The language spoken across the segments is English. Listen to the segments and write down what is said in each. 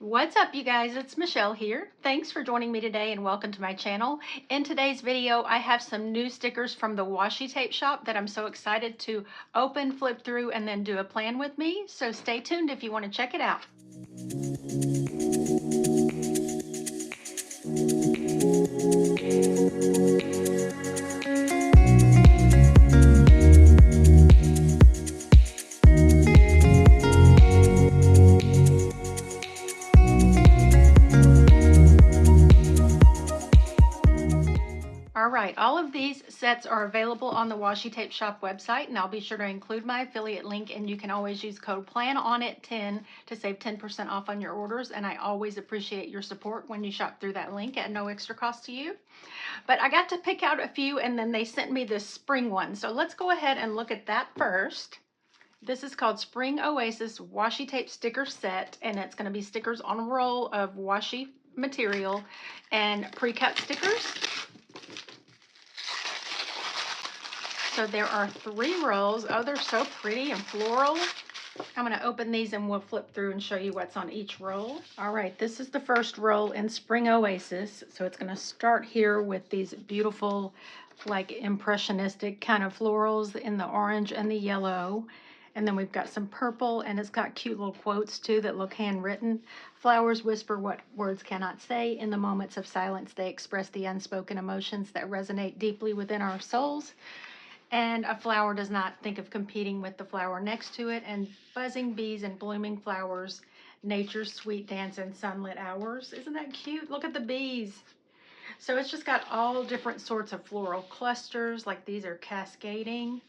What's up, you guys? It's Michelle here. Thanks for joining me today and welcome to my channel. In today's video, I have some new stickers from the washi tape shop that I'm so excited to open, flip through, and then do a plan with me. So stay tuned if you want to check it out. Alright, all of these sets are available on the Washi Tape Shop website, and I'll be sure to include my affiliate link, and you can always use code PLANONIT10 to save 10% off on your orders, and I always appreciate your support when you shop through that link at no extra cost to you. But I got to pick out a few, and then they sent me this spring one, so let's go ahead and look at that first. This is called Spring Oasis Washi Tape Sticker Set, and it's going to be stickers on a roll of washi material and pre-cut stickers. So there are 3 rolls. Oh, they're so pretty and floral. I'm going to open these and we'll flip through and show you what's on each roll. All right, this is the first roll in Spring Oasis. So it's going to start here with these beautiful, like impressionistic kind of florals in the orange and the yellow. And then we've got some purple, and it's got cute little quotes too that look handwritten. Flowers whisper what words cannot say. In the moments of silence, they express the unspoken emotions that resonate deeply within our souls. And a flower does not think of competing with the flower next to it. And buzzing bees and blooming flowers, nature's sweet dance and sunlit hours. Isn't that cute? Look at the bees. So it's just got all different sorts of floral clusters, like these are cascading.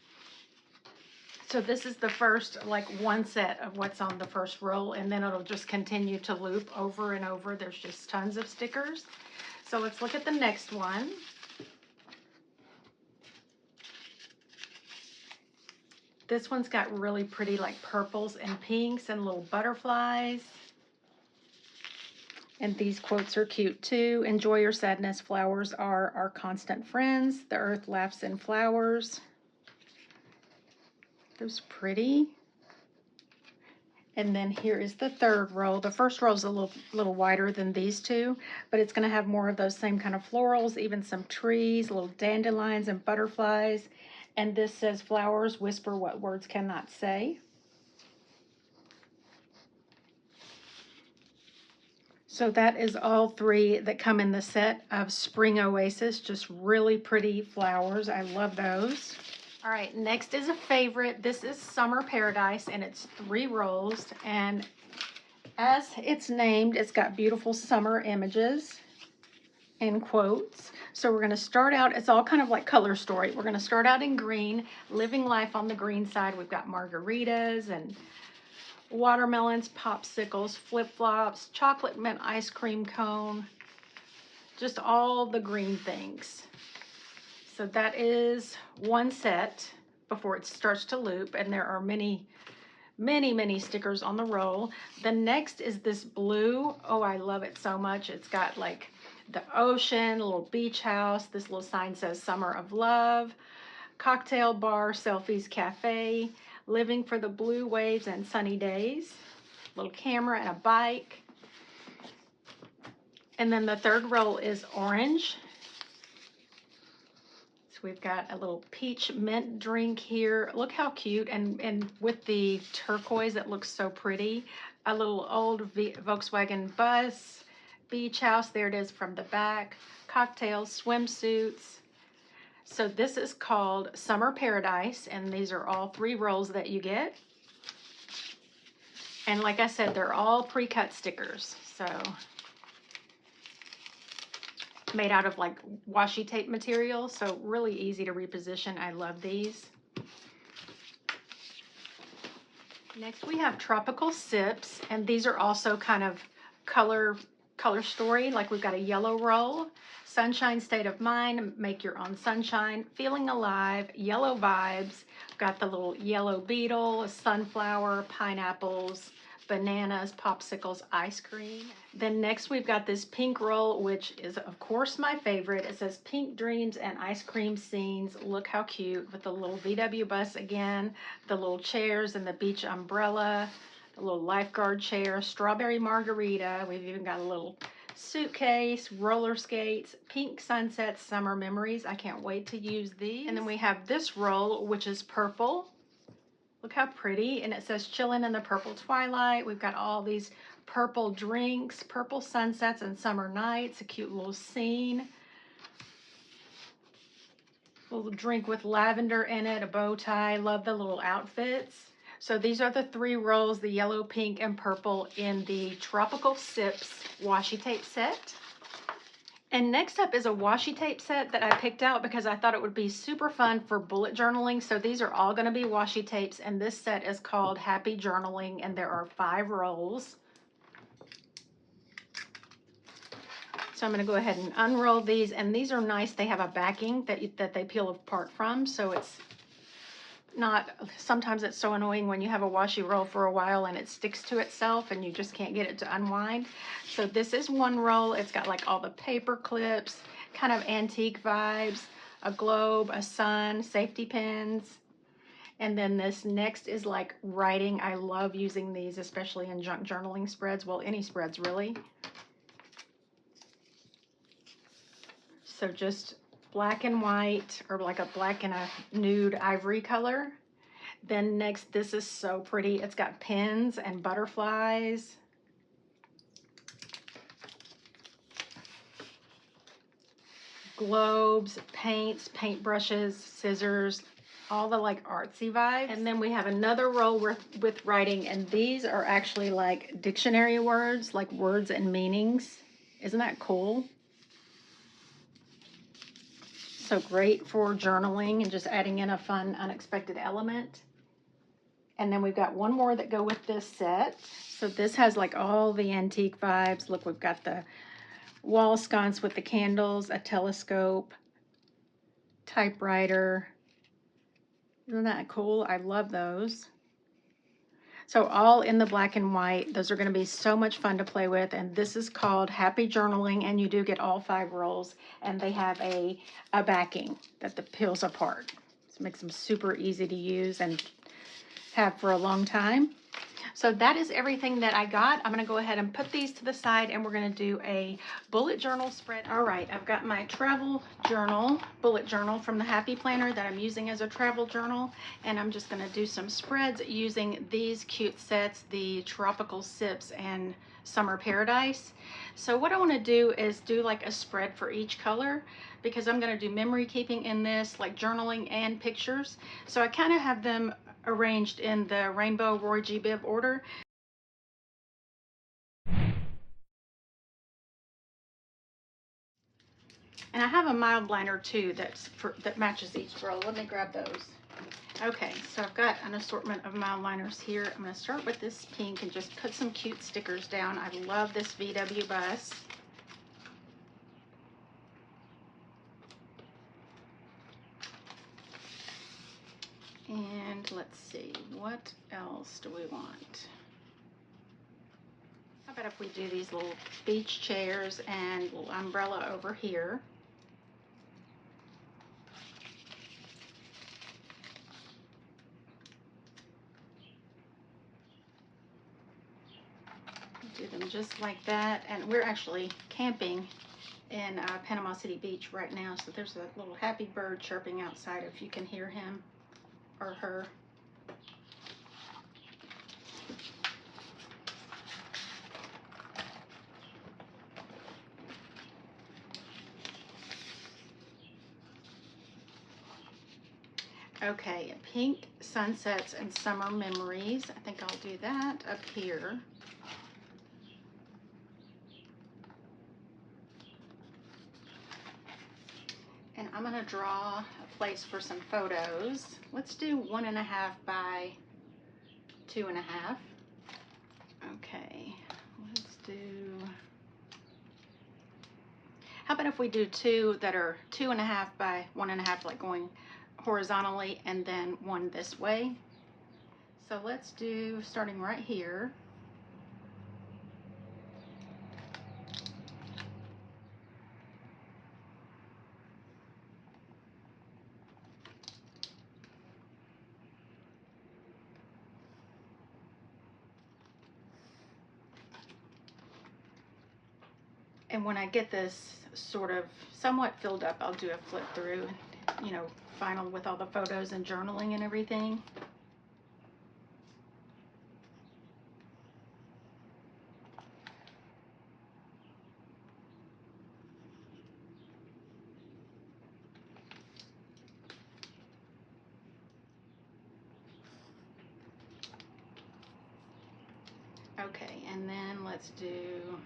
So this is the first, like, one set of what's on the first roll, and then it'll just continue to loop over and over. There's just tons of stickers. So let's look at the next one. This one's got really pretty, like, purples and pinks and little butterflies. And these quotes are cute too. Enjoy your sadness. Flowers are our constant friends. The earth laughs in flowers. Those pretty. And then here is the third roll. The first roll is a little wider than these two, but it's going to have more of those same kind of florals, even some trees, little dandelions and butterflies. And this says, flowers whisper what words cannot say. So that is all 3 that come in the set of Spring Oasis. Just really pretty flowers. I love those. All right, next is a favorite. This is Summer Paradise, and it's 3 rolls. And as it's named, it's got beautiful summer images and quotes. So we're going to start out, it's all kind of like color story. We're going to start out in green, living life on the green side. We've got margaritas and watermelons, popsicles, flip-flops, chocolate mint ice cream cone, just all the green things. So that is one set before it starts to loop, and there are many stickers on the roll. The next is this blue. Oh, I love it so much. It's got like the ocean, a little beach house. This little sign says Summer of Love, cocktail bar, selfies, cafe, living for the blue waves and sunny days, little camera and a bike. And then the third roll is orange. So we've got a little peach mint drink here. Look how cute. And with the turquoise, it looks so pretty. A little old Volkswagen bus, beach house. There it is from the back. Cocktails, swimsuits. So this is called Summer Paradise, and these are all 3 rolls that you get. And like I said, they're all pre-cut stickers. So made out of like washi tape material, so really easy to reposition. I love these. Next we have Tropical Sips, and these are also kind of color story. Like we've got a yellow roll, sunshine state of mind, make your own sunshine, feeling alive, yellow vibes. We've got the little yellow beetle, a sunflower, pineapples, bananas, popsicles, ice cream. Then next we've got this pink roll, which is of course my favorite. It says pink dreams and ice cream scenes. Look how cute, with the little VW bus again, the little chairs and the beach umbrella, a little lifeguard chair, strawberry margarita. We've even got a little suitcase, roller skates, pink sunsets, summer memories. I can't wait to use these. And then we have this roll, which is purple. Look how pretty. And it says chillin' in the purple twilight. We've got all these purple drinks, purple sunsets and summer nights, a cute little scene. A little drink with lavender in it, a bow tie. Love the little outfits. So these are the 3 rolls, the yellow, pink, and purple in the Tropical Sips washi tape set. And next up is a washi tape set that I picked out because I thought it would be super fun for bullet journaling. So these are all going to be washi tapes, and this set is called Happy Journaling, and there are 5 rolls. So I'm going to go ahead and unroll these, and these are nice. They have a backing that they peel apart from, so it's not, sometimes it's so annoying when you have a washi roll for a while and it sticks to itself and you just can't get it to unwind. So this is one roll. It's got like all the paper clips, kind of antique vibes, a globe, a sun, safety pins. And then this next is like writing. I love using these, especially in junk journaling spreads. Well, any spreads really. So just black and white, or like a black and a nude ivory color. Then next, this is so pretty. It's got pins and butterflies. Globes, paints, paintbrushes, scissors, all the like artsy vibes. And then we have another roll with writing, and these are actually like dictionary words, like words and meanings. Isn't that cool? So great for journaling and just adding in a fun, unexpected element. And then we've got one more that go with this set. So this has like all the antique vibes. Look, we've got the wall sconce with the candles, a telescope, typewriter. Isn't that cool? I love those. So all in the black and white. Those are going to be so much fun to play with. And this is called Happy Journaling, and you do get all 5 rolls. And they have a backing that peels apart. So it makes them super easy to use and have for a long time. So that is everything that I got. I'm going to go ahead and put these to the side, and we're going to do a bullet journal spread. All right, I've got my travel journal, bullet journal from the Happy Planner that I'm using as a travel journal, and I'm just going to do some spreads using these cute sets, the Tropical Sips and Summer Paradise. So what I want to do is do like a spread for each color, because I'm going to do memory keeping in this, like journaling and pictures. So I kind of have them arranged in the Rainbow Roy G. Biv order. And I have a mild liner too that matches each roll. Let me grab those. Okay, so I've got an assortment of mild liners here. I'm going to start with this pink and just put some cute stickers down. I love this VW bus. And let's see, what else do we want? How about if we do these little beach chairs and little umbrella over here? Do them just like that. And we're actually camping in Panama City Beach right now, so there's a little happy bird chirping outside if you can hear him or her. Okay, pink sunsets and summer memories. I think I'll do that up here. And I'm going to draw a place for some photos. Let's do 1.5 by 2.5. Okay, let's do, how about if we do 2 that are 2.5 by 1.5, like going horizontally, and then 1 this way. So let's do, starting right here. And when I get this sort of somewhat filled up, I'll do a flip through, you know, final with all the photos and journaling and everything. Okay, and then let's do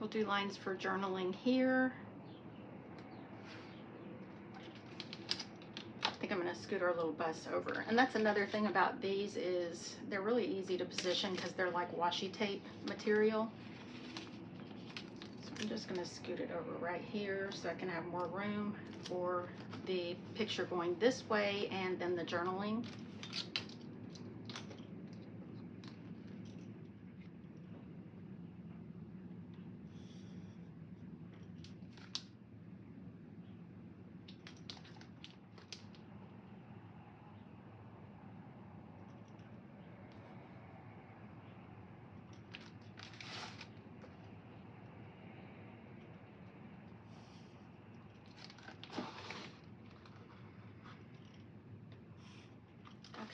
we'll do lines for journaling here. I think I'm going to scoot our little bus over. And that's another thing about these is they're really easy to position because they're like washi tape material. So I'm just going to scoot it over right here so I can have more room for the picture going this way and then the journaling.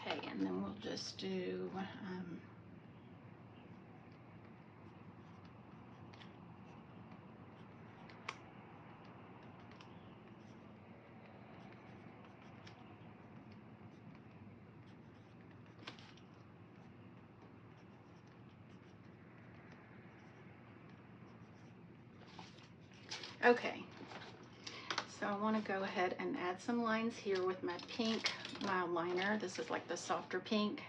Okay, and then we'll just do okay. So I want to go ahead and add some lines here with my pink mild liner. This is like the softer pink.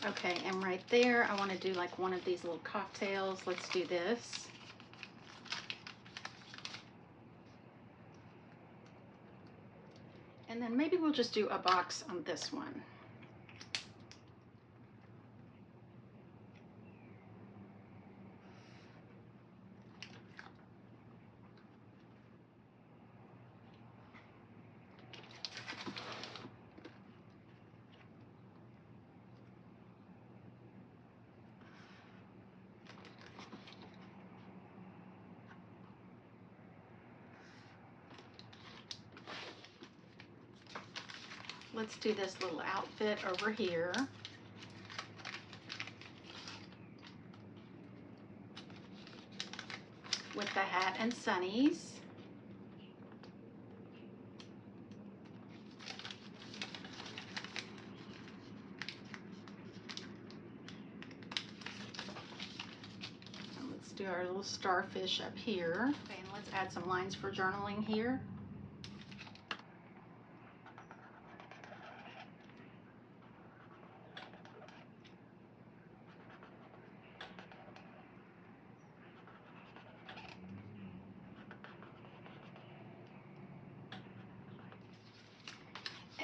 Okay, and right there, I want to do like one of these little cocktails. Let's do this. And then maybe we'll just do a box on this one. Let's do this little outfit over here. With the hat and sunnies. And let's do our little starfish up here. Okay, and let's add some lines for journaling here.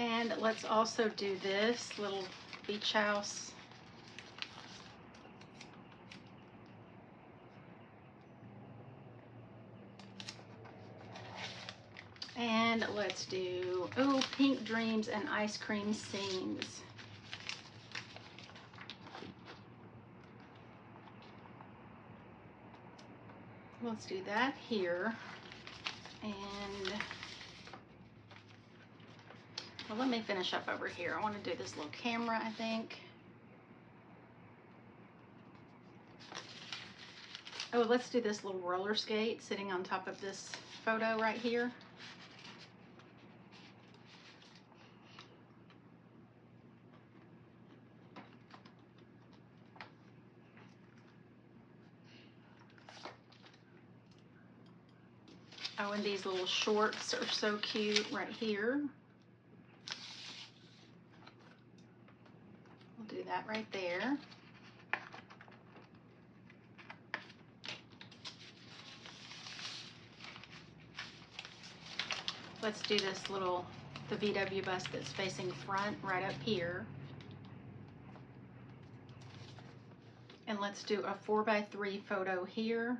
And let's also do this little beach house. And let's do, oh, pink dreams and ice cream sings. Let's do that here. And well, let me finish up over here. I want to do this little camera, I think. Oh, let's do this little roller skate sitting on top of this photo right here. Oh, and these little shorts are so cute right here. We'll do that right there. Let's do this the VW bus that's facing front right up here. And let's do a 4x3 photo here.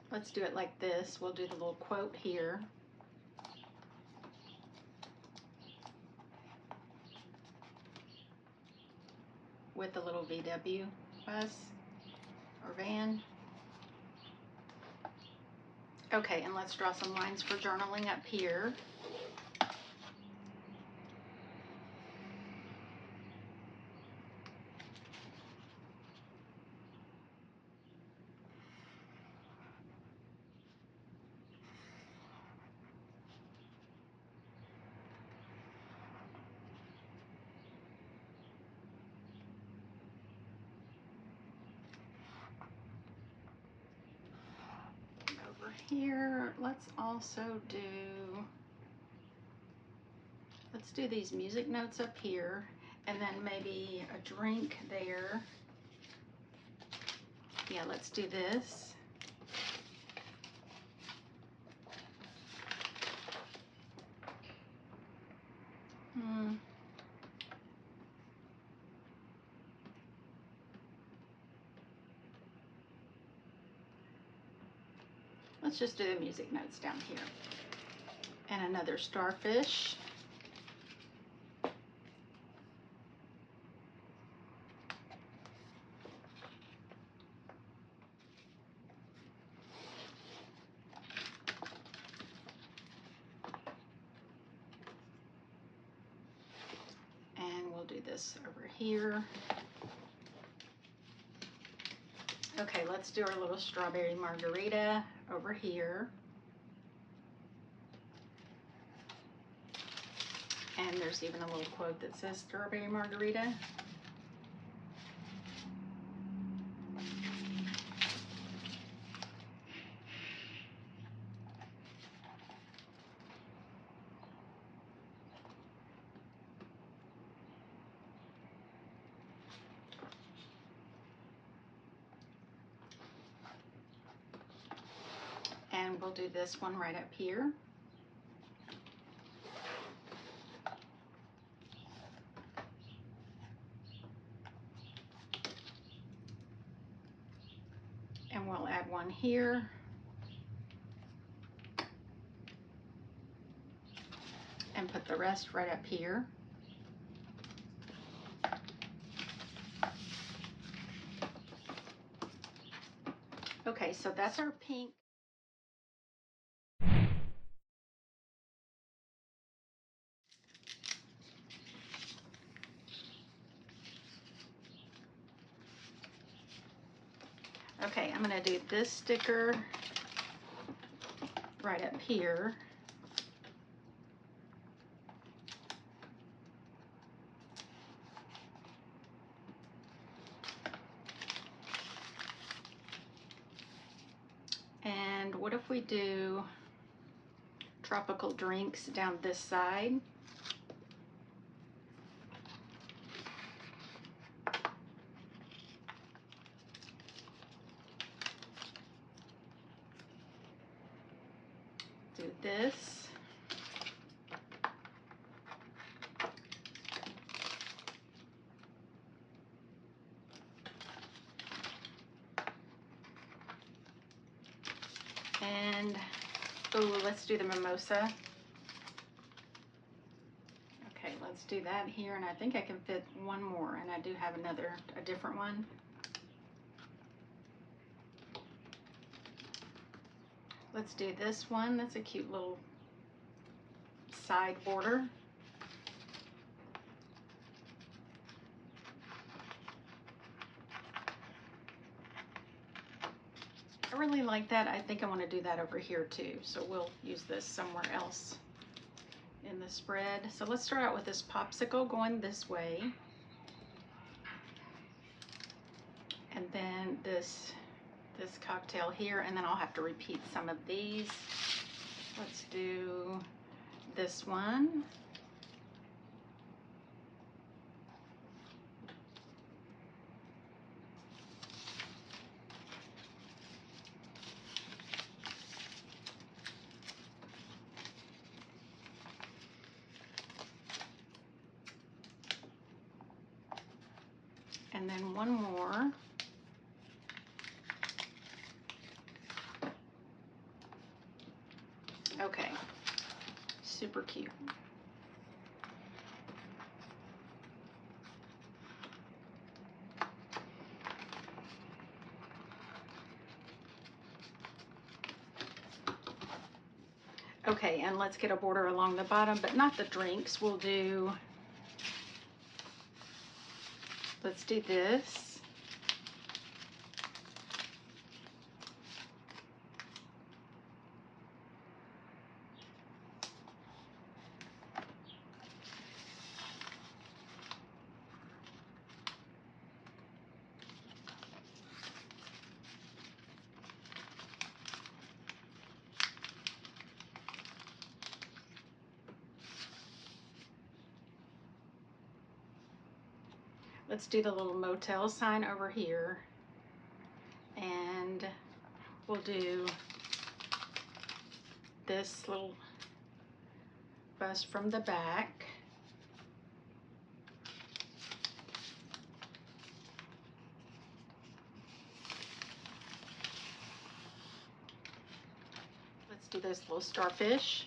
Let's do it like this. We'll do the little quote here. With the little VW bus or van. Okay, and let's draw some lines for journaling up here. Over here, let's do these music notes up here, and then maybe a drink there. Yeah, let's do this. Let's just do the music notes down here. And another starfish. And we'll do this over here. Okay, let's do our little strawberry margarita over here. And there's even a little quote that says strawberry margarita. And we'll do this one right up here. And we'll add one here. And put the rest right up here. Okay, so that's our pink. Okay, I'm going to do this sticker right up here. And what if we do tropical drinks down this side? Do this. And, oh, let's do the mimosa. Okay, let's do that here, and I think I can fit one more, and I do have a different one. Let's do this one. That's a cute little side border. I really like that. I think I want to do that over here too, so we'll use this somewhere else in the spread. So let's start out with this popsicle going this way. And then this cocktail here, and then I'll have to repeat some of these. Let's do this one. And then one more. Okay, super cute. Okay, and let's get a border along the bottom, but not the drinks. We'll do, let's do this. Let's do the little motel sign over here, and we'll do this little bust from the back. Let's do this little starfish.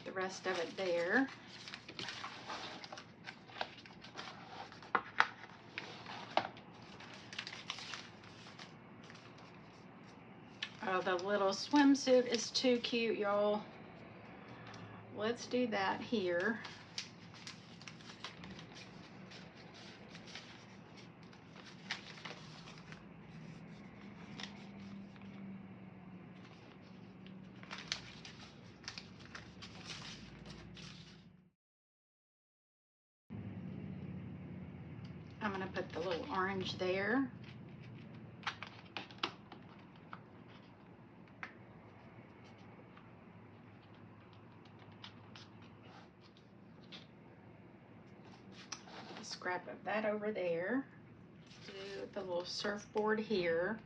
The rest of it there. Oh, the little swimsuit is too cute, y'all. Let's do that here. I'm going to put the little orange there. Scrap of that over there. Do the little surfboard here,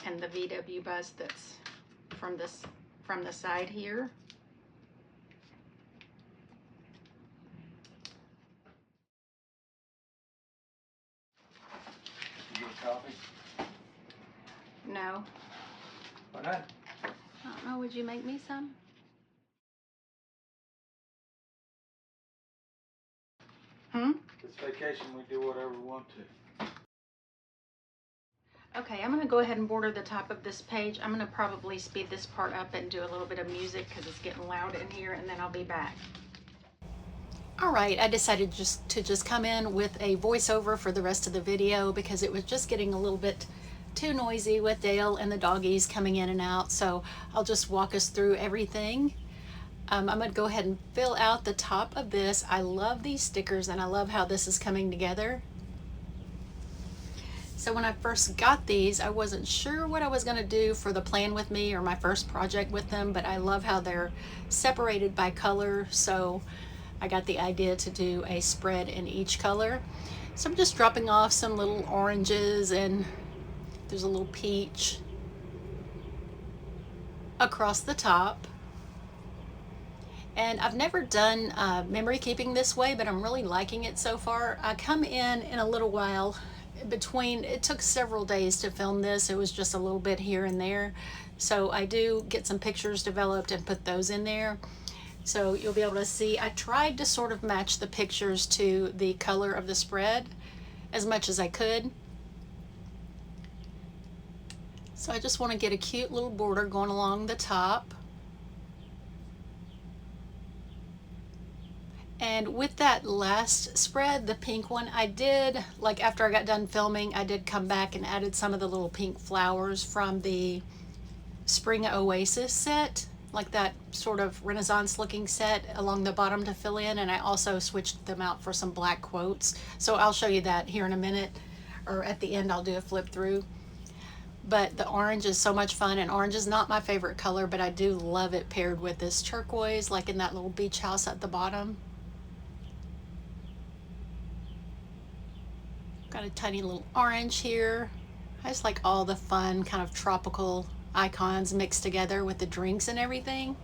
and the VW bus that's from the side here. You get a coffee? No. Why not? I don't know. Would you make me some? This vacation, we do whatever we want to. Okay, I'm going to go ahead and border the top of this page. I'm going to probably speed this part up and do a little bit of music because it's getting loud in here, and then I'll be back. All right, I decided to just come in with a voiceover for the rest of the video because it was just getting a little bit too noisy with Dale and the doggies coming in and out. So I'll just walk us through everything. I'm going to go ahead and fill out the top of this. I love these stickers and I love how this is coming together. So when I first got these, I wasn't sure what I was going to do for the plan with me or my first project with them, but I love how they're separated by color. So I got the idea to do a spread in each color. So I'm just dropping off some little oranges, and there's a little peach across the top. And I've never done memory keeping this way, but I'm really liking it so far. I come in a little while between, it took several days to film this. It was just a little bit here and there. So I do get some pictures developed and put those in there. So you'll be able to see, I tried to sort of match the pictures to the color of the spread as much as I could. So I just want to get a cute little border going along the top. And with that last spread, the pink one, I did, like after I got done filming, I did come back and added some of the little pink flowers from the Spring Oasis set, like that sort of Renaissance looking set along the bottom to fill in. And I also switched them out for some black quotes. So I'll show you that here in a minute, or at the end I'll do a flip through. But the orange is so much fun, and orange is not my favorite color, but I do love it paired with this turquoise, like in that little beach house at the bottom. Got a tiny little orange here. I just like all the fun kind of tropical icons mixed together with the drinks and everything.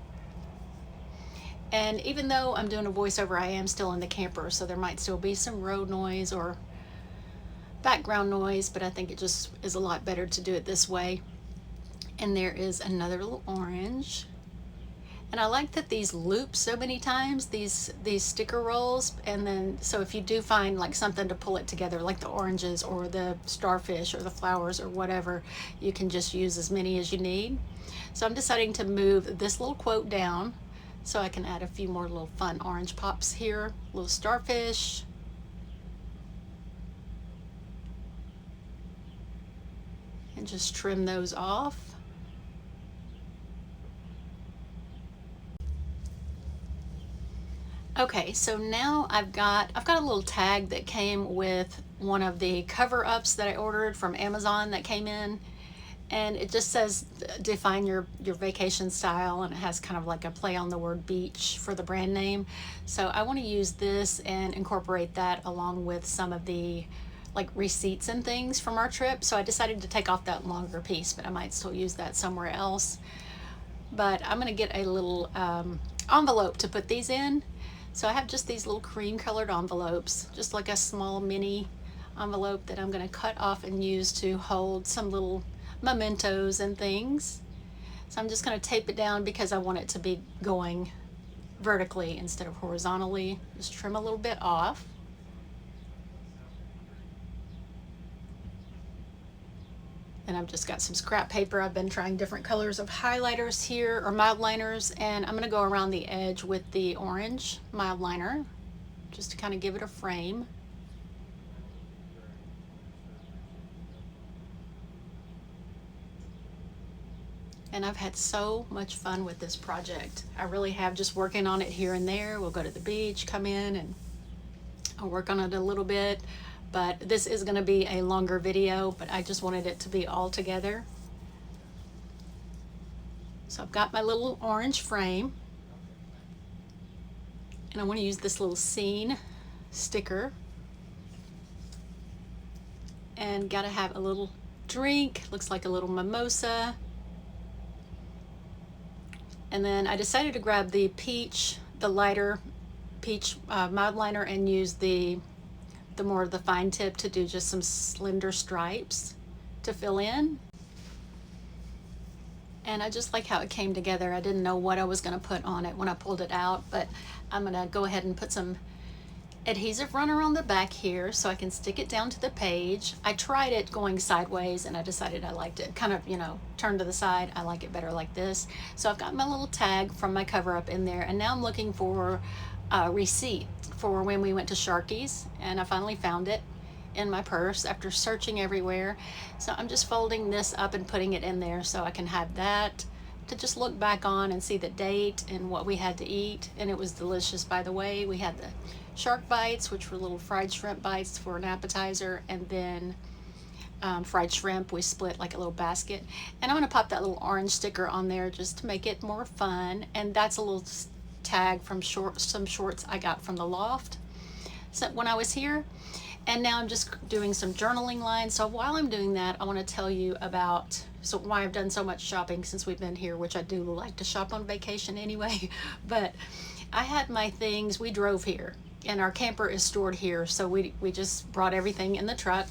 And even though I'm doing a voiceover, I am still in the camper, so there might still be some road noise or background noise, but I think it just is a lot better to do it this way. And there is another little orange. And I like that these loop so many times, these sticker rolls. And then, so if you do find like something to pull it together, like the oranges or the starfish or the flowers or whatever, you can just use as many as you need. So I'm deciding to move this little quote down so I can add a few more little fun orange pops here, little starfish. And just trim those off. Okay, so now I've got a little tag that came with one of the cover-ups that I ordered from Amazon that came in, and it just says define your vacation style, and it has kind of like a play on the word beach for the brand name. So I want to use this and incorporate that along with some of the like receipts and things from our trip. So I decided to take off that longer piece, but I might still use that somewhere else. But I'm gonna get a little envelope to put these in. So I have just these little cream colored envelopes, just like a small mini envelope that I'm going to cut off and use to hold some little mementos and things. So I'm just going to tape it down because I want it to be going vertically instead of horizontally. Just trim a little bit off. And I've just got some scrap paper. I've been trying different colors of highlighters here, or mild liners, and I'm going to go around the edge with the orange mild liner just to kind of give it a frame. And I've had so much fun with this project. I really have, just working on it here and there. We'll go to the beach, come in, and I'll work on it a little bit. But this is going to be a longer video, but I just wanted it to be all together. So I've got my little orange frame, and I want to use this little scene sticker, and got to have a little drink, looks like a little mimosa. And then I decided to grab the peach, the lighter peach mild liner, and use the more of the fine tip to do just some slender stripes to fill in. And I just like how it came together. I didn't know what I was going to put on it when I pulled it out, but I'm going to go ahead and put some adhesive runner on the back here so I can stick it down to the page. I tried it going sideways and I decided I liked it kind of, you know, turned to the side. I like it better like this. So I've got my little tag from my cover up in there, and now I'm looking for a receipt for when we went to Sharky's, and I finally found it in my purse after searching everywhere. So I'm just folding this up and putting it in there so I can have that to just look back on and see the date and what we had to eat. And it was delicious, by the way. We had the shark bites, which were little fried shrimp bites for an appetizer, and then fried shrimp we split like a little basket. And I'm going to pop that little orange sticker on there just to make it more fun. And that's a little tag from some shorts I got from the loft so when I was here. And now I'm just doing some journaling lines. So while I'm doing that, I want to tell you about why I've done so much shopping since we've been here, which I do like to shop on vacation anyway. But I had my things, we drove here and our camper is stored here, so we just brought everything in the truck,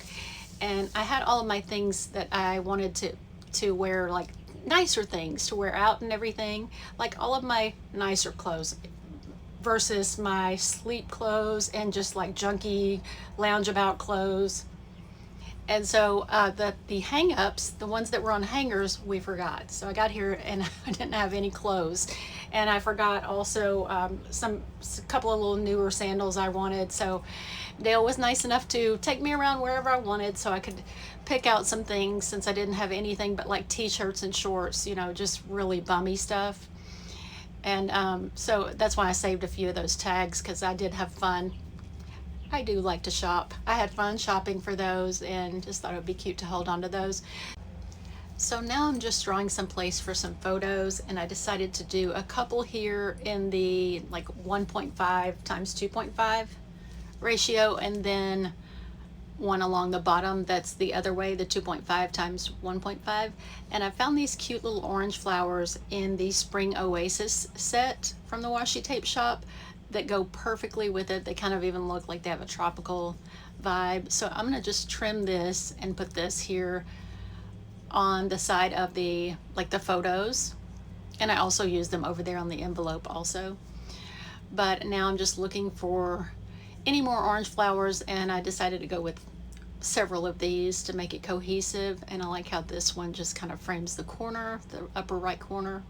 and I had all of my things that I wanted to wear, like nicer things to wear out and everything, like all of my nicer clothes versus my sleep clothes and just like junky lounge about clothes. And so the hang-ups, the ones that were on hangers, we forgot. So I got here and I didn't have any clothes. And I forgot also a couple of little newer sandals I wanted. So Dale was nice enough to take me around wherever I wanted so I could pick out some things, since I didn't have anything but like t-shirts and shorts, you know, just really bummy stuff. And so that's why I saved a few of those tags, because I did have fun. I do like to shop. I had fun shopping for those and just thought it would be cute to hold on to those. So now I'm just drawing some place for some photos, and I decided to do a couple here in the like 1.5 times 2.5 ratio, and then one along the bottom that's the other way, the 2.5 times 1.5. And I found these cute little orange flowers in the Spring Oasis set from the washi tape shop that go perfectly with it. They kind of even look like they have a tropical vibe. So I'm gonna just trim this and put this here on the side of the photos, and I also use them over there on the envelope also. But now I'm just looking for any more orange flowers, and I decided to go with several of these to make it cohesive. And I like how this one just kind of frames the corner, the upper right corner.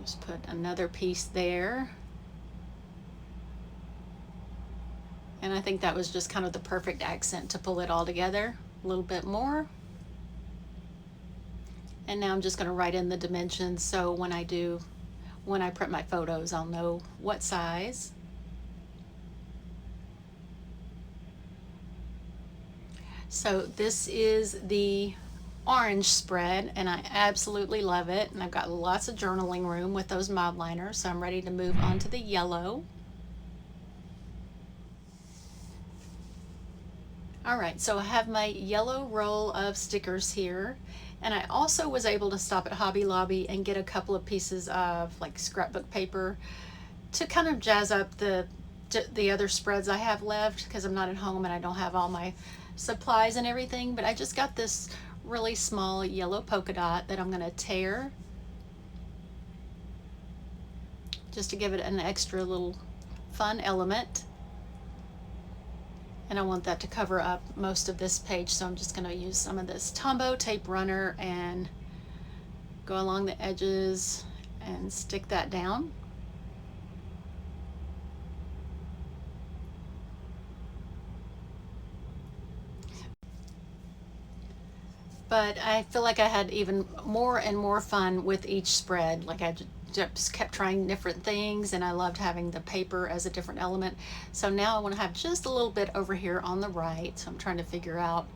Just put another piece there. And I think that was just kind of the perfect accent to pull it all together. A little bit more. And now I'm just going to write in the dimensions, so when I print my photos, I'll know what size. So this is the orange spread, and I absolutely love it. And I've got lots of journaling room with those mild liners, so I'm ready to move on to the yellow. All right, so I have my yellow roll of stickers here, and I also was able to stop at Hobby Lobby and get a couple of pieces of like scrapbook paper to kind of jazz up the other spreads I have left, because I'm not at home and I don't have all my supplies and everything. But I just got this really small yellow polka dot that I'm going to tear just to give it an extra little fun element. And I want that to cover up most of this page, so I'm just going to use some of this Tombow tape runner and go along the edges and stick that down. But I feel like I had even more and more fun with each spread. Like I just kept trying different things, and I loved having the paper as a different element. So now I want to have just a little bit over here on the right. So I'm trying to figure out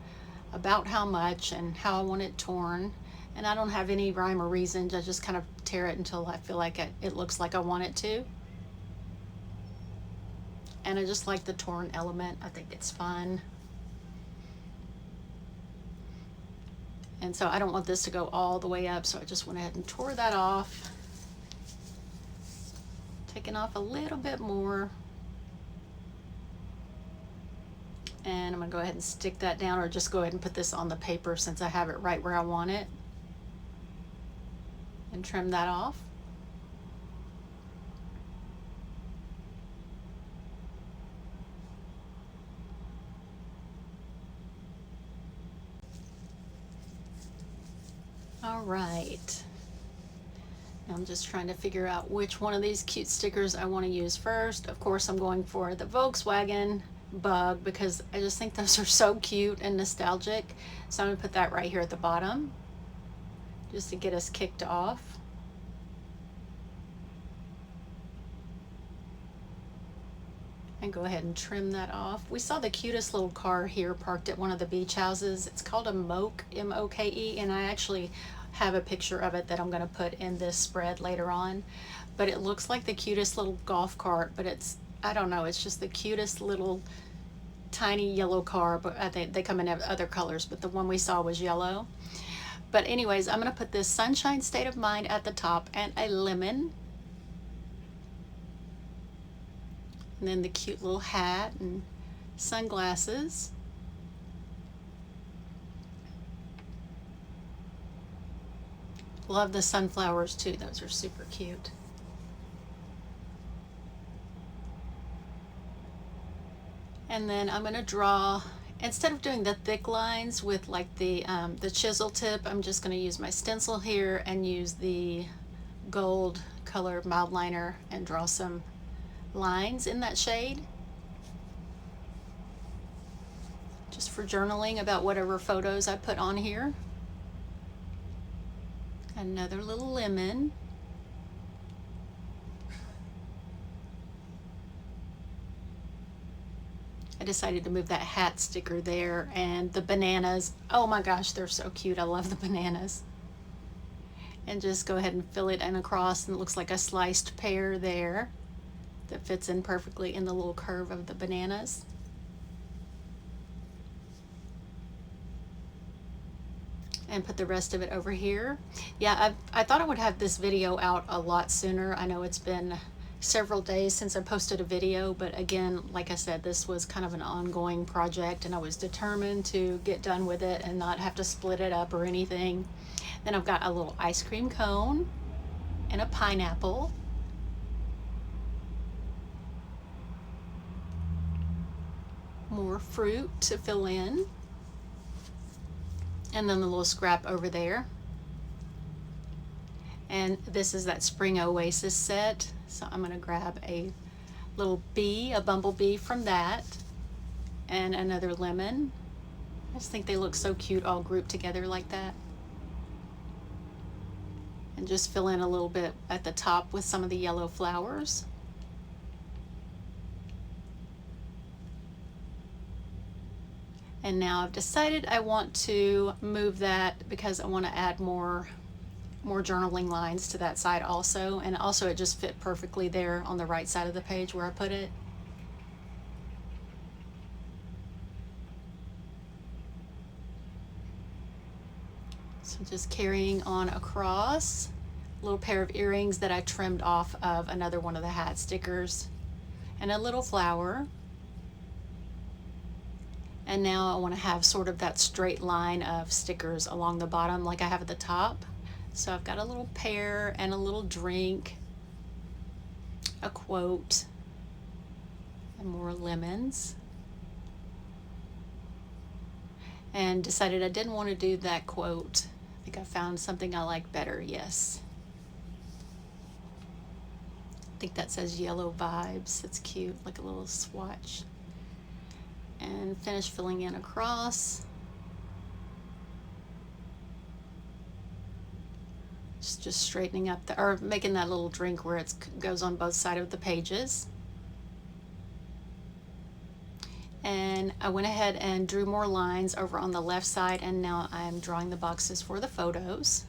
about how much and how I want it torn. And I don't have any rhyme or reason. I just kind of tear it until I feel like it looks like I want it to. And I just like the torn element. I think it's fun. And so I don't want this to go all the way up, so I just went ahead and tore that off. Taking off a little bit more. And I'm gonna go ahead and stick that down, or just go ahead and put this on the paper since I have it right where I want it. And trim that off. All right. Now I'm just trying to figure out which one of these cute stickers I want to use first. Of course, I'm going for the Volkswagen bug because I just think those are so cute and nostalgic. So I'm going to put that right here at the bottom just to get us kicked off. And go ahead and trim that off. We saw the cutest little car here parked at one of the beach houses. It's called a Moke, M-O-K-E, and I actually have a picture of it that I'm going to put in this spread later on. But it looks like the cutest little golf cart, but it's, I don't know, it's just the cutest little tiny yellow car. But I think they come in other colors, but the one we saw was yellow. But anyways, I'm going to put this Sunshine State of Mind at the top and a lemon. And then the cute little hat and sunglasses. Love the sunflowers too. Those are super cute. And then I'm going to draw, instead of doing the thick lines with like the chisel tip, I'm just going to use my stencil here and use the gold color mild liner and draw some lines in that shade. Just for journaling about whatever photos I put on here. Another little lemon. I decided to move that hat sticker there, and the bananas. Oh my gosh, they're so cute. I love the bananas. And just go ahead and fill it in across, and it looks like a sliced pear there that fits in perfectly in the little curve of the bananas. And put the rest of it over here. Yeah, I thought I would have this video out a lot sooner. I know it's been several days since I posted a video, but again, like I said, this was kind of an ongoing project and I was determined to get done with it and not have to split it up or anything. Then I've got a little ice cream cone and a pineapple. More fruit to fill in. And then the little scrap over there. And this is that Spring Oasis set. So I'm going to grab a little bee, a bumblebee from that, and another lemon. I just think they look so cute all grouped together like that. And just fill in a little bit at the top with some of the yellow flowers. And now I've decided I want to move that because I want to add more journaling lines to that side also, and also it just fit perfectly there on the right side of the page where I put it. So just carrying on across, a little pair of earrings that I trimmed off of another one of the hat stickers, and a little flower. And now I want to have sort of that straight line of stickers along the bottom like I have at the top. So I've got a little pear and a little drink, a quote, and more lemons. And decided I didn't want to do that quote. I think I found something I like better, yes. I think that says yellow vibes. It's cute, like a little swatch. And finish filling in across. Just straightening up or making that little drink where it goes on both sides of the pages. And I went ahead and drew more lines over on the left side, and now I'm drawing the boxes for the photos.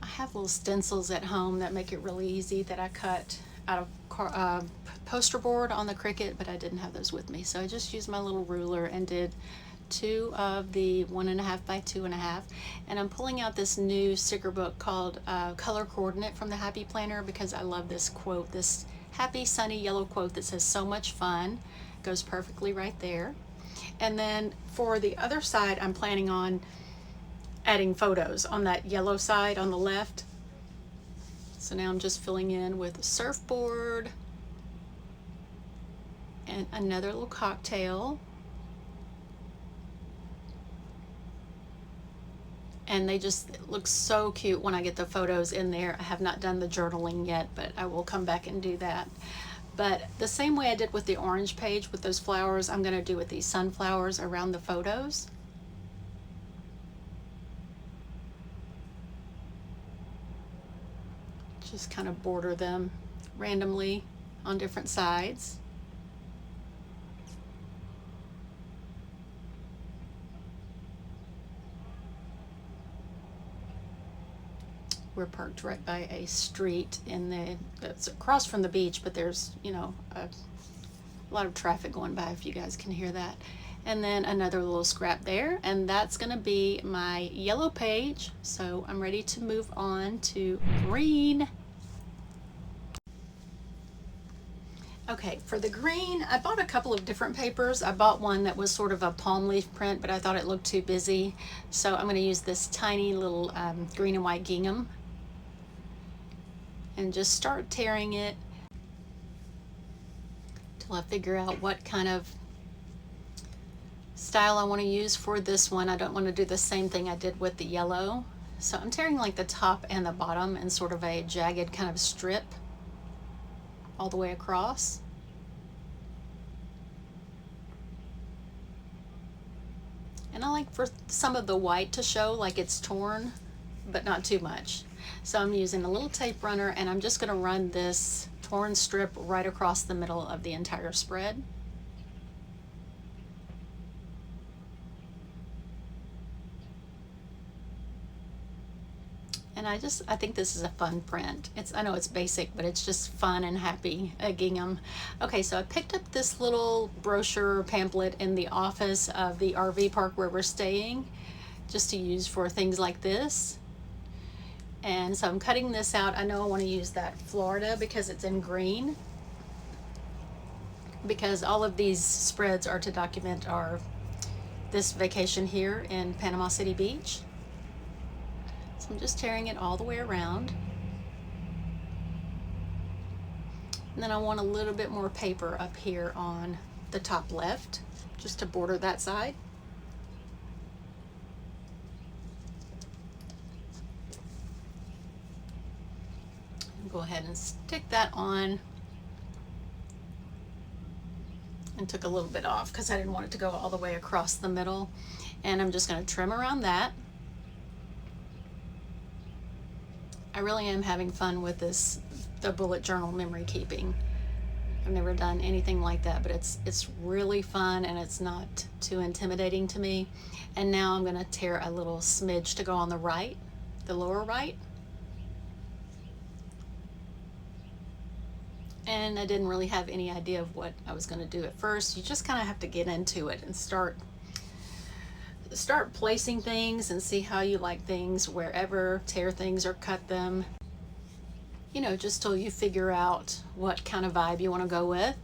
I have little stencils at home that make it really easy that I cut out of poster board on the Cricut, but I didn't have those with me, so I just used my little ruler and did 2 of the 1.5 by 2.5, and I'm pulling out this new sticker book called Color Coordinate from the Happy Planner because I love this quote, this happy sunny yellow quote that says so much fun. Goes perfectly right there. And then for the other side, I'm planning on adding photos on that yellow side on the left. So now I'm just filling in with a surfboard and another little cocktail. And they just look so cute when I get the photos in there. I have not done the journaling yet, but I will come back and do that. But the same way I did with the orange page with those flowers, I'm going to do with these sunflowers around the photos. Just kind of border them randomly on different sides. We're parked right by a street that's across from the beach, but there's, you know, a lot of traffic going by if you guys can hear that. And then another little scrap there, and that's gonna be my yellow page. So I'm ready to move on to green. Okay, for the green, I bought a couple of different papers. I bought one that was sort of a palm leaf print, but I thought it looked too busy. So I'm gonna use this tiny little green and white gingham and just start tearing it till I figure out what kind of style I want to use for this one. I don't want to do the same thing I did with the yellow. So I'm tearing like the top and the bottom in sort of a jagged kind of strip all the way across. And I like for some of the white to show like it's torn, but not too much. So I'm using a little tape runner, and I'm just going to run this torn strip right across the middle of the entire spread. And I think this is a fun print. I know it's basic, but it's just fun and happy gingham. Okay, so I picked up this little brochure pamphlet in the office of the RV park where we're staying, just to use for things like this. And so I'm cutting this out. I know I want to use that Florida because it's in green, because all of these spreads are to document this vacation here in Panama City Beach. So I'm just tearing it all the way around. And then I want a little bit more paper up here on the top left, just to border that side. Go ahead and stick that on, and took a little bit off because I didn't want it to go all the way across the middle. And I'm just going to trim around that. I really am having fun with the bullet journal memory keeping. I've never done anything like that, but it's really fun, and it's not too intimidating to me. And now I'm going to tear a little smidge to go on the right, the lower right. And I didn't really have any idea of what I was going to do at first. You just kind of have to get into it and start placing things and see how you like things wherever, tear things or cut them, you know, just till you figure out what kind of vibe you want to go with.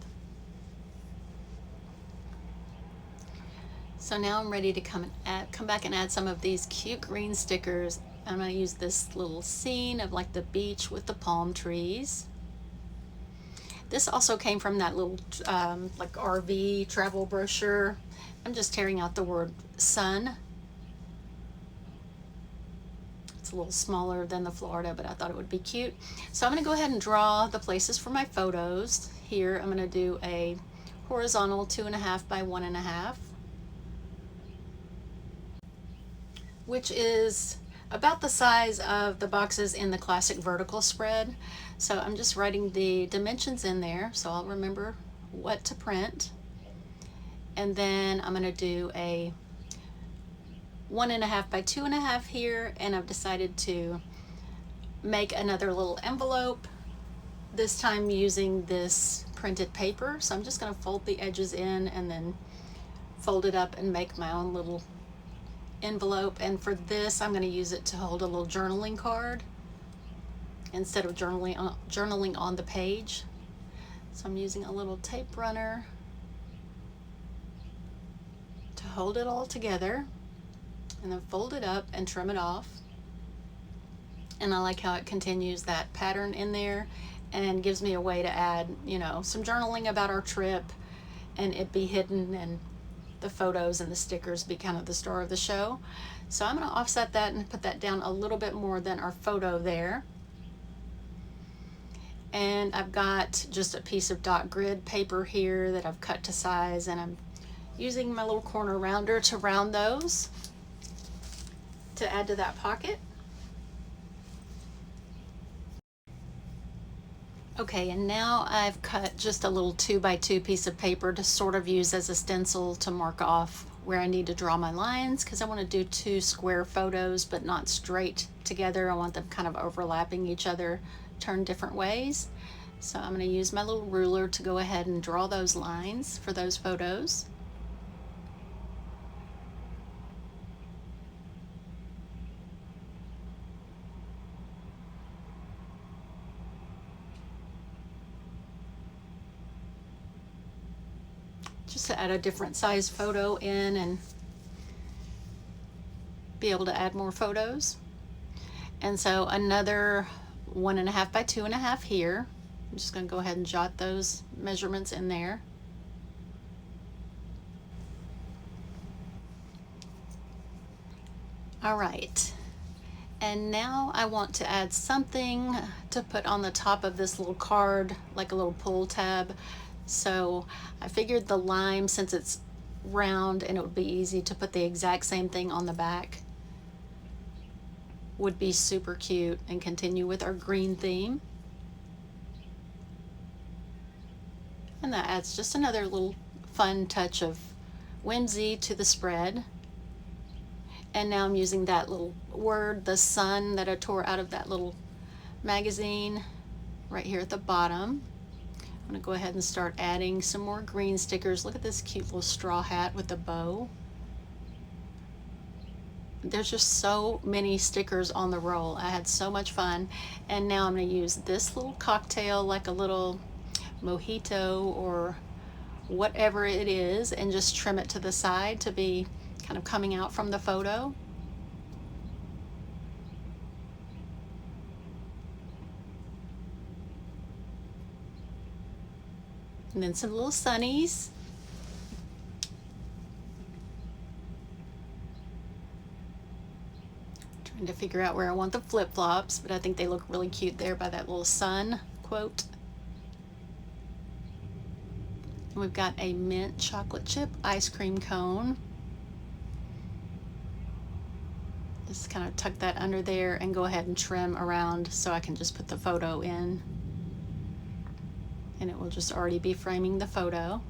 So now I'm ready to come back and add some of these cute green stickers. I'm going to use this little scene of like the beach with the palm trees. This also came from that little like RV travel brochure. I'm just tearing out the word sun. It's a little smaller than the Florida, but I thought it would be cute. So I'm going to go ahead and draw the places for my photos. Here I'm going to do a horizontal 2.5 by 1.5, which is about the size of the boxes in the classic vertical spread. So I'm just writing the dimensions in there so I'll remember what to print. And then I'm going to do a 1.5 by 2.5 here, and I've decided to make another little envelope, this time using this printed paper. So I'm just going to fold the edges in and then fold it up and make my own little envelope. And for this, I'm going to use it to hold a little journaling card instead of journaling on the page. So I'm using a little tape runner to hold it all together, and then fold it up and trim it off. And I like how it continues that pattern in there and gives me a way to add, you know, some journaling about our trip, and it be hidden, and the photos and the stickers be kind of the star of the show. So I'm going to offset that and put that down a little bit more than our photo there. And I've got just a piece of dot grid paper here that I've cut to size, and I'm using my little corner rounder to round those to add to that pocket. Okay, and now I've cut just a little 2x2 piece of paper to sort of use as a stencil to mark off where I need to draw my lines, because I want to do two square photos but not straight together. I want them kind of overlapping each other, turned different ways. So I'm going to use my little ruler to go ahead and draw those lines for those photos. Just to add a different size photo in and be able to add more photos. And so another 1.5 by 2.5 here. I'm just going to go ahead and jot those measurements in there. All right, and now I want to add something to put on the top of this little card, like a little pull tab. So I figured the lime, since it's round and it would be easy to put the exact same thing on the back, would be super cute and continue with our green theme. And that adds just another little fun touch of whimsy to the spread. And now I'm using that little word, the sun, that I tore out of that little magazine right here at the bottom. I'm going to go ahead and start adding some more green stickers. Look at this cute little straw hat with the bow. There's just so many stickers on the roll. I had so much fun. And now I'm going to use this little cocktail, like a little mojito or whatever it is, and just trim it to the side to be kind of coming out from the photo. And then some little sunnies. Trying to figure out where I want the flip-flops, but I think they look really cute there by that little sun quote. And we've got a mint chocolate chip ice cream cone. Just kind of tuck that under there and go ahead and trim around so I can just put the photo in. And it will just already be framing the photo.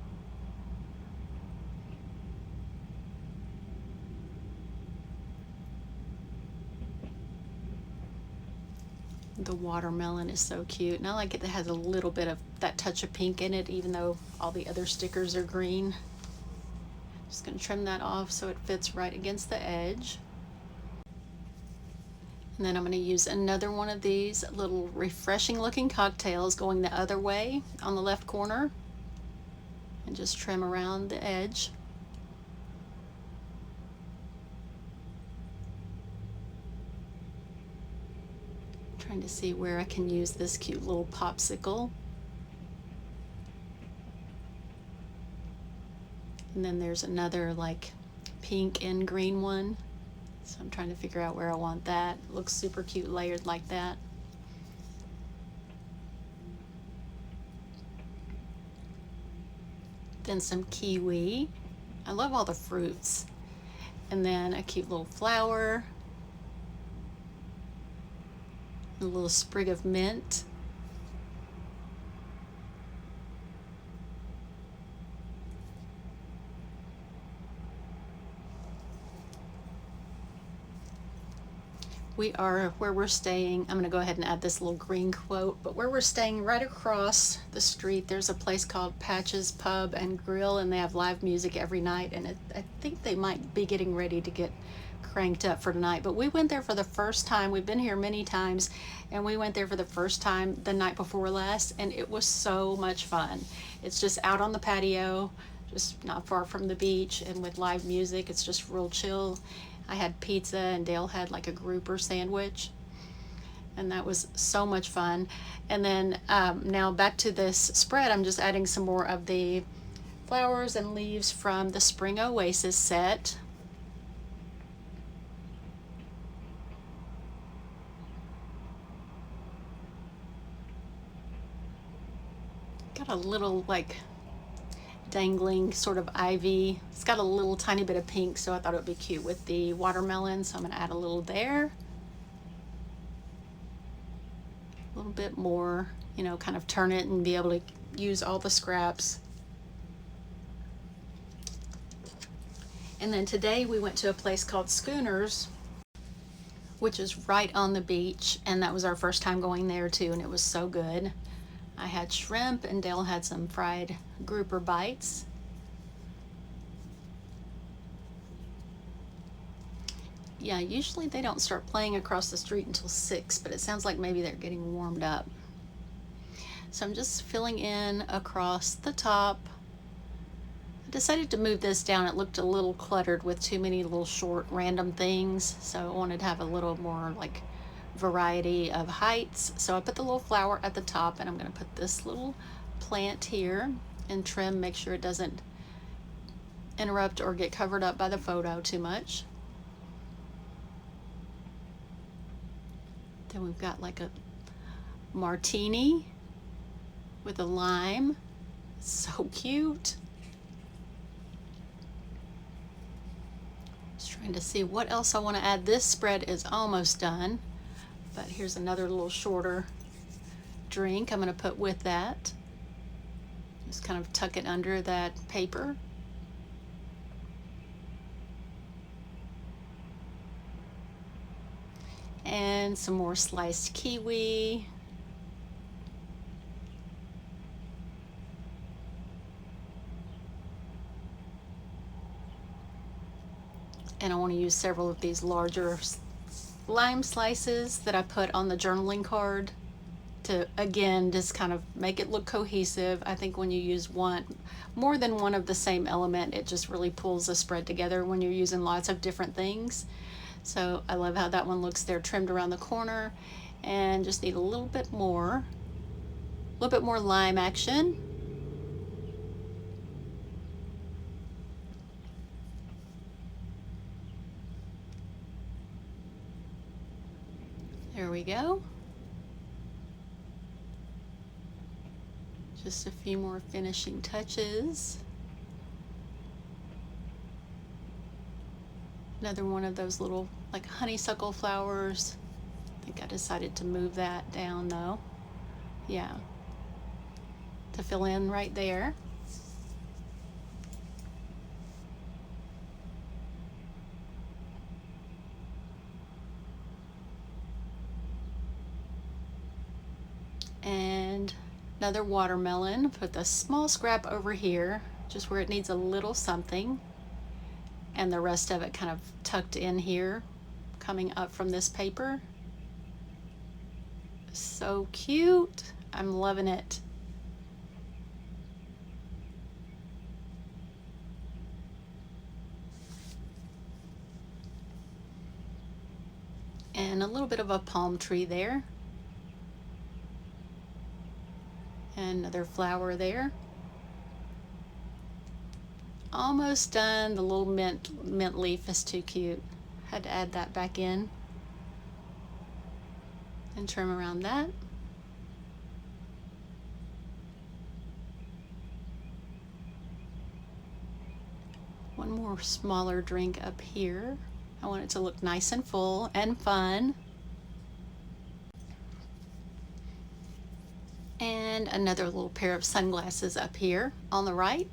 The watermelon is so cute, and I like it that it has a little bit of that touch of pink in it, even though all the other stickers are green. Just going to trim that off so it fits right against the edge. And then I'm going to use another one of these little refreshing looking cocktails going the other way on the left corner, and just trim around the edge. Trying to see where I can use this cute little popsicle. And then there's another like pink and green one. So I'm trying to figure out where I want that. It looks super cute layered like that. Then some kiwi. I love all the fruits. And then a cute little flower. A little sprig of mint. We are where we're staying. I'm going to go ahead and add this little green quote, but where we're staying right across the street, there's a place called Patch's Pub and Grill, and they have live music every night, and I think they might be getting ready to get cranked up for tonight. But we went there for the first time. We've been here many times, and we went there for the first time the night before last, and it was so much fun. It's just out on the patio, just not far from the beach, and with live music, it's just real chill. I had pizza and Dale had like a grouper sandwich, and that was so much fun. And then now back to this spread, I'm just adding some more of the flowers and leaves from the Spring Oasis set. Got a little like dangling sort of ivy. It's got a little tiny bit of pink, so I thought it would be cute with the watermelon, so I'm going to add a little there. A little bit more, you know, kind of turn it and be able to use all the scraps. And then today we went to a place called Schooners, which is right on the beach, and that was our first time going there too, and it was so good. I had shrimp and Dale had some fried grouper bites. Yeah, usually they don't start playing across the street until 6, but it sounds like maybe they're getting warmed up. So I'm just filling in across the top. I decided to move this down. It looked a little cluttered with too many little short random things, so I wanted to have a little more like variety of heights. So I put the little flower at the top, and I'm going to put this little plant here and trim, make sure it doesn't interrupt or get covered up by the photo too much. Then we've got like a martini with a lime. So cute. Just trying to see what else I want to add. This spread is almost done, but here's another little shorter drink I'm going to put with that. Just kind of tuck it under that paper. And some more sliced kiwi. And I want to use several of these larger lime slices that I put on the journaling card to, again, just kind of make it look cohesive. I think when you use more than one of the same element, it just really pulls the spread together when you're using lots of different things. So I love how that one looks there, trimmed around the corner, and just need a little bit more lime action. There we go. Just a few more finishing touches. Another one of those little like honeysuckle flowers. I think I decided to move that down though. Yeah. To fill in right there. And another watermelon. Put the small scrap over here, just where it needs a little something. And the rest of it kind of tucked in here, coming up from this paper. So cute. I'm loving it. And a little bit of a palm tree there. And another flower there. Almost done. The little mint leaf is too cute. Had to add that back in. And trim around that. One more smaller drink up here. I want it to look nice and full and fun. And another little pair of sunglasses up here on the right.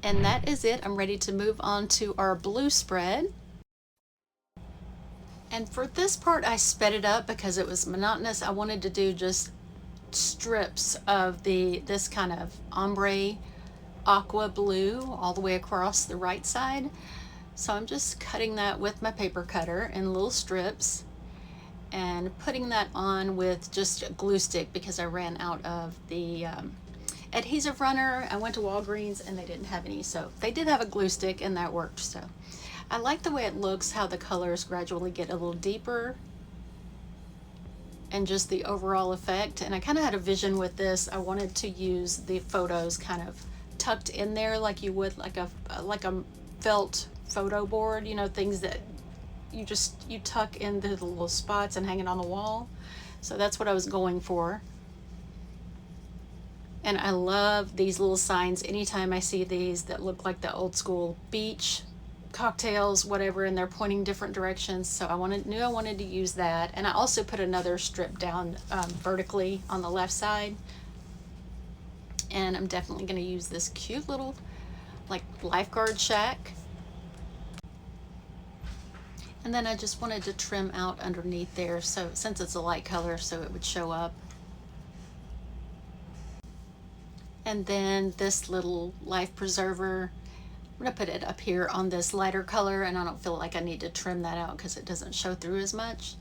And that is it. I'm ready to move on to our blue spread. And for this part, I sped it up because it was monotonous. I wanted to do just strips of this kind of ombre aqua blue all the way across the right side. So I'm just cutting that with my paper cutter in little strips and putting that on with just a glue stick because I ran out of the adhesive runner. I went to Walgreens and they didn't have any, so they did have a glue stick and that worked. So I like the way it looks, how the colors gradually get a little deeper and just the overall effect. And I kind of had a vision with this. I wanted to use the photos kind of tucked in there like you would like a felt photo board, you know, things that you tuck into the little spots and hang it on the wall. So that's what I was going for. And I love these little signs. Anytime I see these that look like the old school beach cocktails, whatever, and they're pointing different directions. So knew I wanted to use that. And I also put another strip down vertically on the left side. And I'm definitely going to use this cute little like lifeguard shack. And then I just wanted to trim out underneath there, so since it's a light color, so it would show up. And then this little life preserver, I'm gonna put it up here on this lighter color, and I don't feel like I need to trim that out because it doesn't show through as much.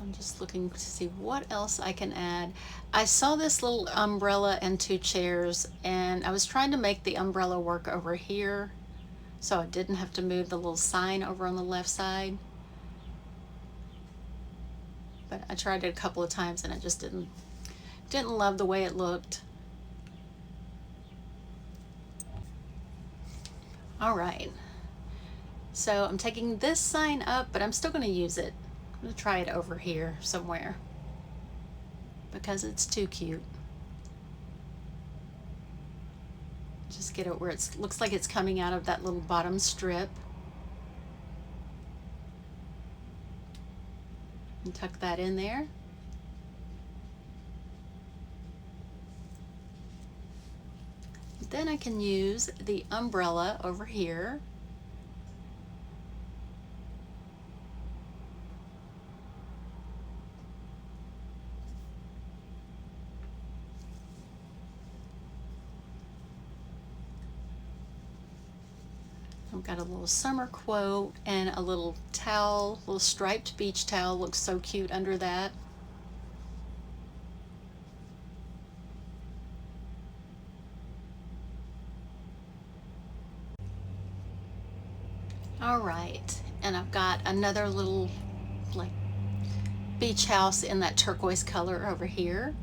I'm just looking to see what else I can add. I saw this little umbrella and two chairs, and I was trying to make the umbrella work over here, so I didn't have to move the little sign over on the left side. but I tried it a couple of times and I just didn't love the way it looked. All right, so I'm taking this sign up, but I'm still going to use it. I'm going to try it over here somewhere because it's too cute. Just get it where it looks like it's coming out of that little bottom strip. And tuck that in there. Then I can use the umbrella over here. I've got a little summer quote and a little towel, little striped beach towel. Looks so cute under that. All right, and I've got another little like beach house in that turquoise color over here.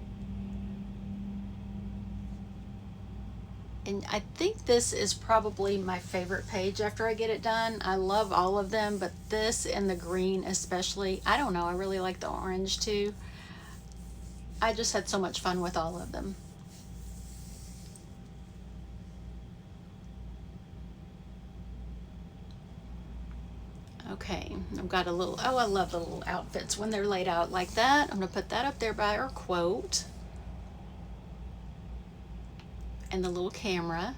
And I think this is probably my favorite page after I get it done. I love all of them, but this and the green especially. I don't know, I really like the orange too. I just had so much fun with all of them. Okay, I've got a little, oh, I love the little outfits when they're laid out like that. I'm gonna put that up there by our quote. And the little camera.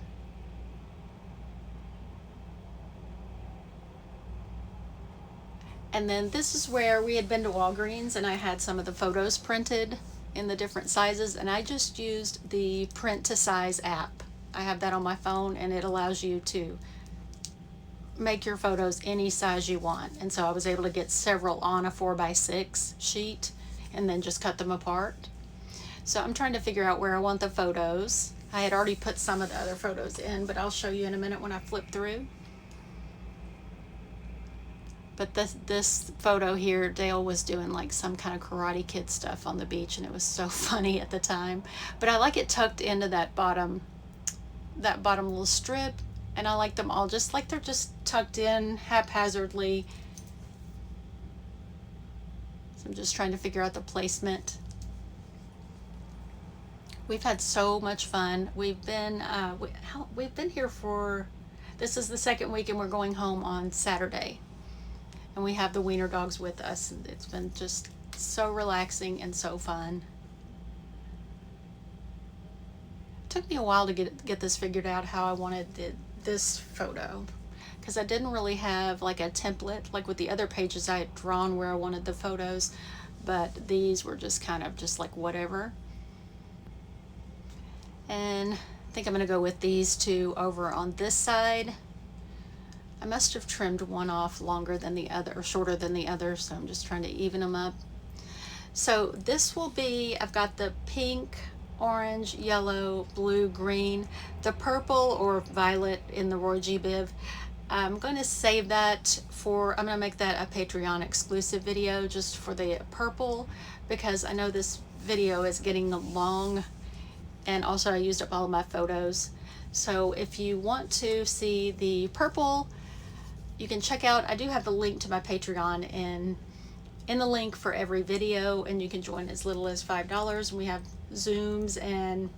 And then this is where we had been to Walgreens and I had some of the photos printed in the different sizes, and I just used the print to size app. I have that on my phone and it allows you to make your photos any size you want. And so I was able to get several on a 4x6 sheet and then just cut them apart. So I'm trying to figure out where I want the photos. I had already put some of the other photos in, but I'll show you in a minute when I flip through. But this photo here, Dale was doing like some kind of Karate Kid stuff on the beach, and it was so funny at the time. But I like it tucked into that bottom little strip, and I like them all just like they're just tucked in haphazardly. So I'm just trying to figure out the placement. We've had so much fun. We've been here for, this is the second week and we're going home on Saturday. And we have the wiener dogs with us, and it's been just so relaxing and so fun. It took me a while to get this figured out how I wanted this photo, because I didn't really have like a template like with the other pages I had drawn where I wanted the photos, but these were just kind of just like whatever. And I think I'm going to go with these two over on this side. I must have trimmed one off longer than the other, or shorter than the other, so I'm just trying to even them up. So this will be, I've got the pink, orange, yellow, blue, green, the purple or violet in the Roy G. Biv. I'm going to save that for, I'm going to make that a Patreon exclusive video just for the purple, because I know this video is getting long, and also I used up all of my photos. So if you want to see the purple, you can check out, I do have the link to my Patreon in the link for every video, and you can join as little as $5. And we have Zooms and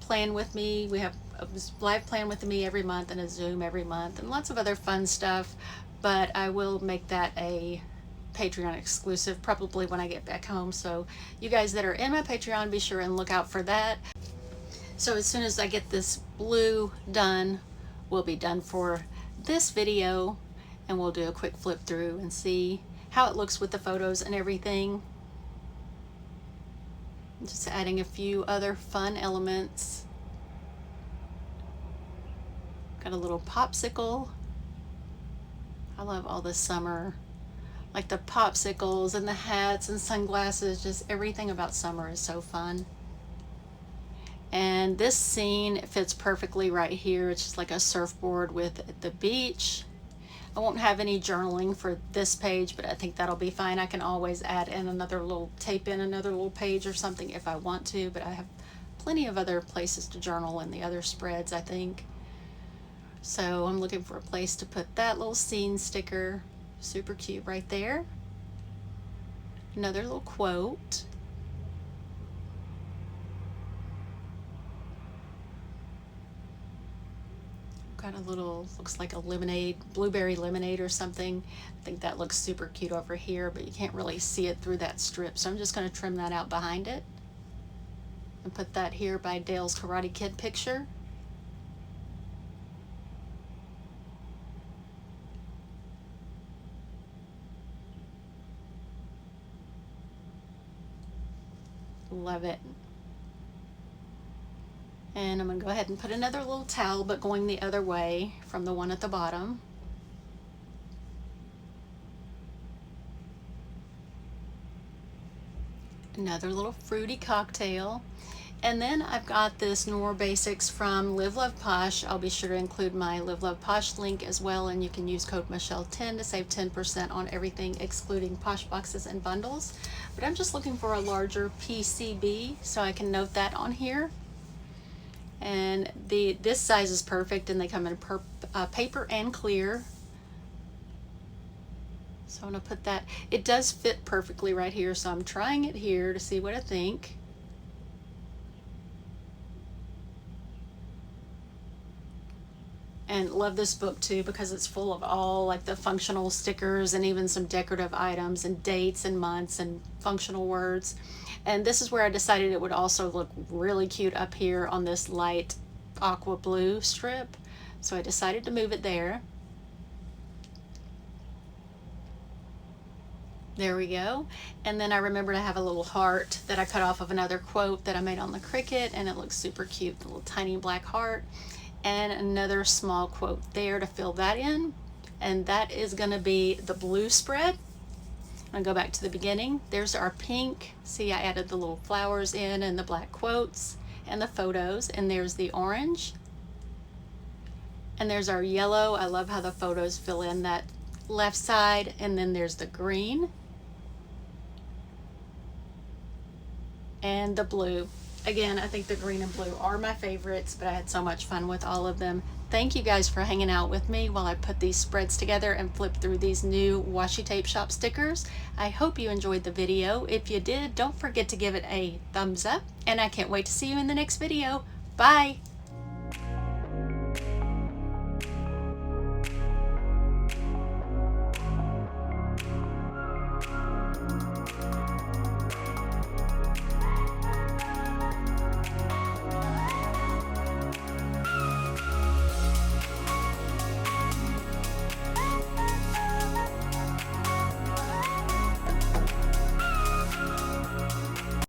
Plan With Me. We have a live Plan With Me every month and a Zoom every month and lots of other fun stuff, but I will make that a Patreon exclusive probably when I get back home. So you guys that are in my Patreon, be sure and look out for that. So as soon as I get this blue done, we'll be done for this video, and we'll do a quick flip through and see how it looks with the photos and everything. Just adding a few other fun elements. Got a little popsicle. I love all the summer, like the popsicles and the hats and sunglasses, just everything about summer is so fun. And this scene fits perfectly right here. It's just like a surfboard with the beach. I won't have any journaling for this page, but I think that'll be fine. I can always add in tape in another little page or something if I want to, but I have plenty of other places to journal in the other spreads, I think. So I'm looking for a place to put that little scene sticker. Super cute right there. Another little quote. Got a little, looks like a lemonade, blueberry lemonade or something. I think that looks super cute over here, but you can't really see it through that strip. So I'm just going to trim that out behind it and put that here by Dale's Karate Kid picture. Love it. And I'm going to go ahead and put another little towel, but going the other way from the one at the bottom. Another little fruity cocktail. And then I've got this Nor Basics from Live Love Posh. I'll be sure to include my Live Love Posh link as well, and you can use code Michelle10 to save 10% on everything excluding Posh boxes and bundles. But I'm just looking for a larger PCB, so I can note that on here. And this size is perfect, and they come in paper and clear. So I'm going to put that. It does fit perfectly right here, so I'm trying it here to see what I think. And love this book too, because it's full of all like the functional stickers and even some decorative items and dates and months and functional words. And this is where I decided it would also look really cute up here on this light aqua blue strip. So I decided to move it there. There we go. And then I remembered I have a little heart that I cut off of another quote that I made on the Cricut, and it looks super cute, the little tiny black heart. And another small quote there to fill that in. And that is going to be the blue spread. I'm going to go back to the beginning. There's our pink. See, I added the little flowers in and the black quotes and the photos. And there's the orange. And there's our yellow. I love how the photos fill in that left side. And then there's the green. And the blue. Again, I think the green and blue are my favorites, but I had so much fun with all of them. Thank you guys for hanging out with me while I put these spreads together and flip through these new washi tape shop stickers. I hope you enjoyed the video. If you did, don't forget to give it a thumbs up, and I can't wait to see you in the next video. Bye!